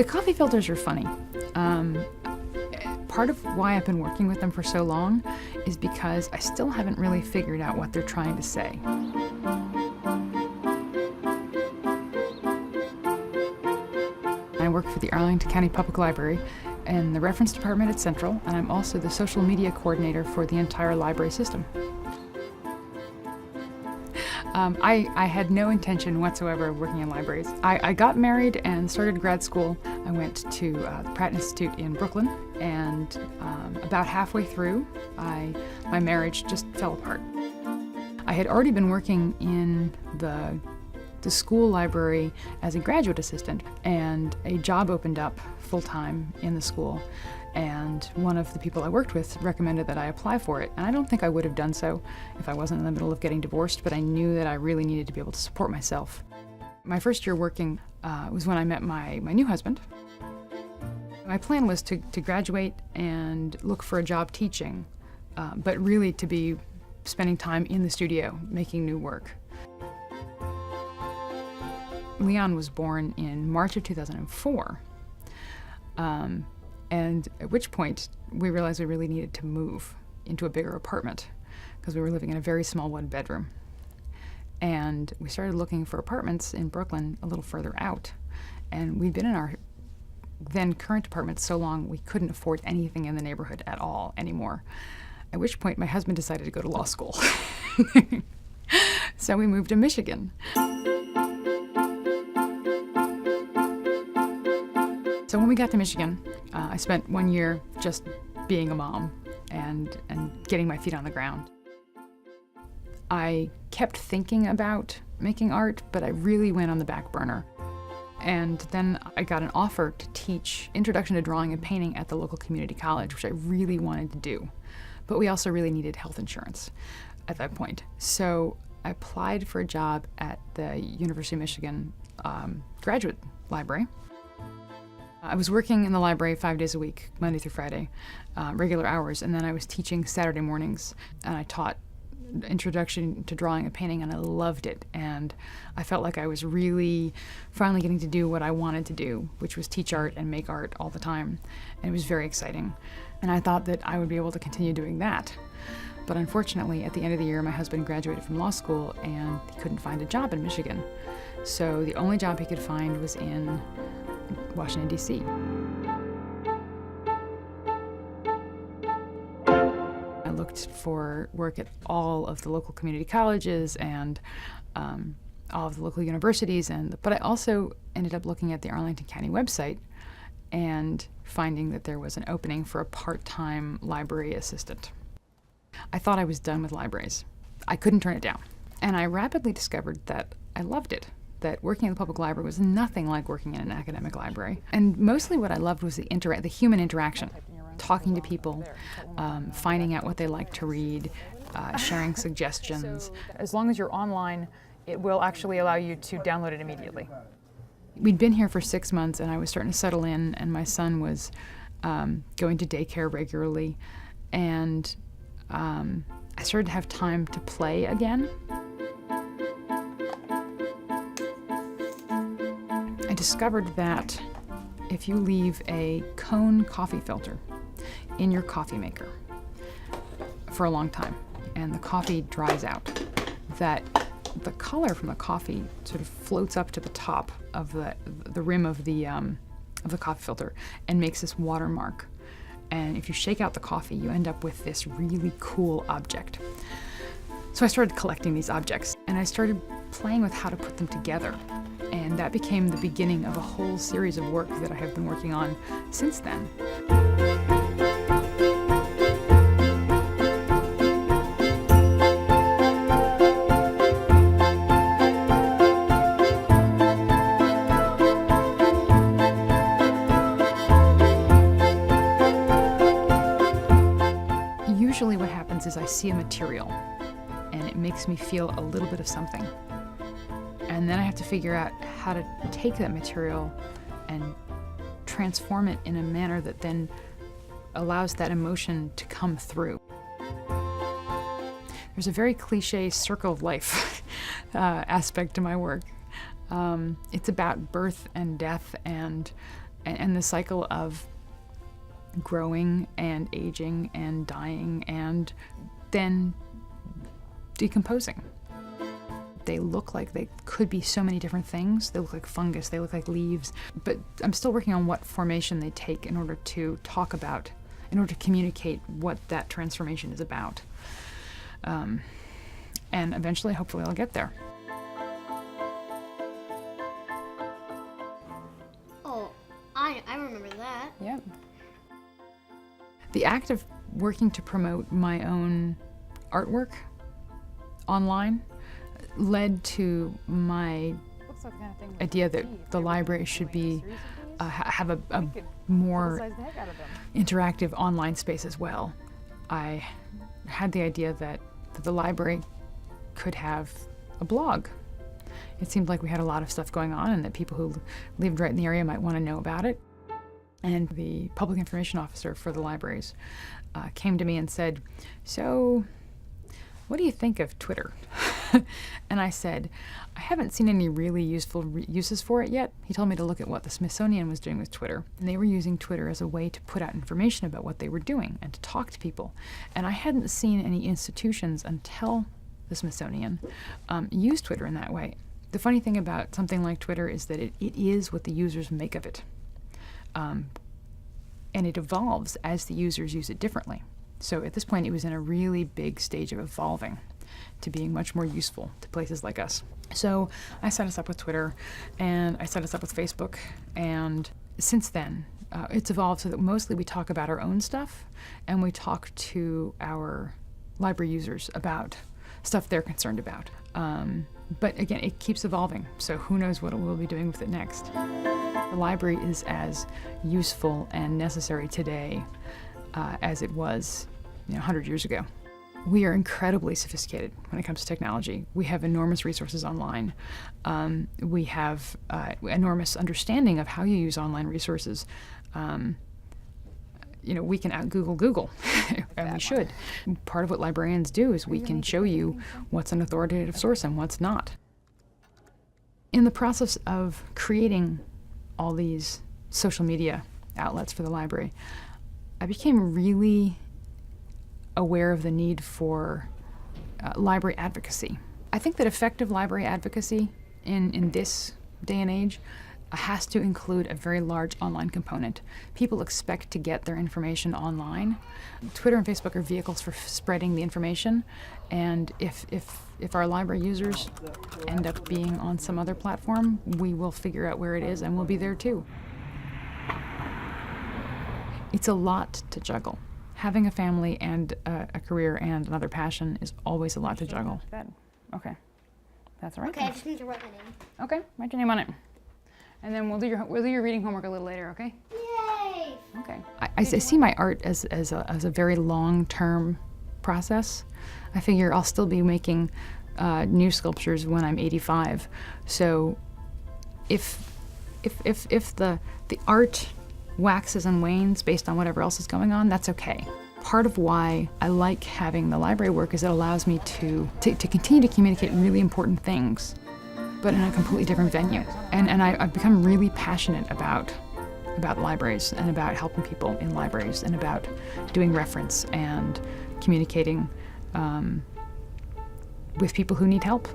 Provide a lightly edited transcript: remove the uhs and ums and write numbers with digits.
The coffee filters are funny. Part of why I've been working with them for so long is because I still haven't really figured out what they're trying to say. I work for the Arlington County Public Library in the reference department at Central, and I'm also the social media coordinator for the entire library system. I had no intention whatsoever of working in libraries. I got married and started grad school. I went to the Pratt Institute in Brooklyn, and about halfway through, my marriage just fell apart. I had already been working in the school library as a graduate assistant, and a job opened up full-time in the school, and one of the people I worked with recommended that I apply for it. And I don't think I would have done so if I wasn't in the middle of getting divorced, but I knew that I really needed to be able to support myself. My first year working was when I met my new husband. My plan was to graduate and look for a job teaching, but really to be spending time in the studio making new work. Leon was born in March of 2004, and at which point we realized we really needed to move into a bigger apartment because we were living in a very small one-bedroom. And we started looking for apartments in Brooklyn a little further out. And we'd been in our then current apartment so long we couldn't afford anything in the neighborhood at all anymore. At which point my husband decided to go to law school. So we moved to Michigan. So when we got to Michigan, I spent 1 year just being a mom and getting my feet on the ground. I kept thinking about making art, but I really went on the back burner. And then I got an offer to teach Introduction to Drawing and Painting at the local community college, which I really wanted to do. But we also really needed health insurance at that point. So I applied for a job at the University of Michigan graduate library. I was working in the library 5 days a week, Monday through Friday, regular hours, and then I was teaching Saturday mornings, and I taught Introduction to Drawing and Painting, and I loved it. And I felt like I was really finally getting to do what I wanted to do, which was teach art and make art all the time. And it was very exciting. And I thought that I would be able to continue doing that. But unfortunately, at the end of the year, my husband graduated from law school, and he couldn't find a job in Michigan. So the only job he could find was in Washington, D.C. I looked for work at all of the local community colleges and all of the local universities, but I also ended up looking at the Arlington County website and finding that there was an opening for a part-time library assistant. I thought I was done with libraries. I couldn't turn it down. And I rapidly discovered that I loved it, that working in the public library was nothing like working in an academic library. And mostly what I loved was the human interaction, talking to people, finding out what they like to read, sharing suggestions. As long as you're online, it will actually allow you to download it immediately. We'd been here for 6 months, and I was starting to settle in, and my son was going to daycare regularly, and I started to have time to play again. I discovered that if you leave a cone coffee filter in your coffee maker for a long time and the coffee dries out, that the color from the coffee sort of floats up to the top of the rim of the coffee filter and makes this watermark. And if you shake out the coffee, you end up with this really cool object. So I started collecting these objects, and I started playing with how to put them together. And that became the beginning of a whole series of work that I have been working on since then. Usually what happens is I see a material and it makes me feel a little bit of something. And then I have to figure out how to take that material and transform it in a manner that then allows that emotion to come through. There's a very cliche circle of life aspect to my work. It's about birth and death and and the cycle of growing and aging and dying and then decomposing. They look like they could be so many different things. They look like fungus, they look like leaves, but I'm still working on what formation they take in order to talk about, in order to communicate what that transformation is about. And eventually, hopefully, I'll get there. Oh, I remember that. Yeah. The act of working to promote my own artwork online led to my idea that the library should be have a more interactive online space as well. I had the idea that the library could have a blog. It seemed like we had a lot of stuff going on and that people who lived right in the area might want to know about it. And the public information officer for the libraries came to me and said, "So, what do you think of Twitter?" And I said, "I haven't seen any really useful uses for it yet." He told me to look at what the Smithsonian was doing with Twitter. And they were using Twitter as a way to put out information about what they were doing and to talk to people. And I hadn't seen any institutions until the Smithsonian use Twitter in that way. The funny thing about something like Twitter is that it is what the users make of it. And it evolves as the users use it differently. So at this point, it was in a really big stage of evolving to being much more useful to places like us. So I set us up with Twitter, and I set us up with Facebook, and since then, it's evolved so that mostly we talk about our own stuff, and we talk to our library users about stuff they're concerned about. But again, it keeps evolving, so who knows what we'll be doing with it next. The library is as useful and necessary today as it was 100 years ago. We are incredibly sophisticated when it comes to technology. We have enormous resources online. We have enormous understanding of how you use online resources. We can out-Google Google, and we should. Part of what librarians do is we can show you what's an authoritative source and what's not. In the process of creating all these social media outlets for the library, I became really aware of the need for library advocacy. I think that effective library advocacy in this day and age has to include a very large online component. People expect to get their information online. Twitter and Facebook are vehicles for spreading the information, and if our library users end up being on some other platform, we will figure out where it is and we'll be there too. It's a lot to juggle. Having a family and a career and another passion is always a lot to juggle. Okay, that's all right. Okay, I just need to write my name. Okay, write your name on it. And then we'll do your reading homework a little later, okay? Yay! Okay. I see my art as a very long-term process. I figure I'll still be making new sculptures when I'm 85. So if the art waxes and wanes based on whatever else is going on, that's okay. Part of why I like having the library work is it allows me to continue to communicate really important things, but in a completely different venue. And I've become really passionate about libraries and about helping people in libraries and about doing reference and communicating with people who need help.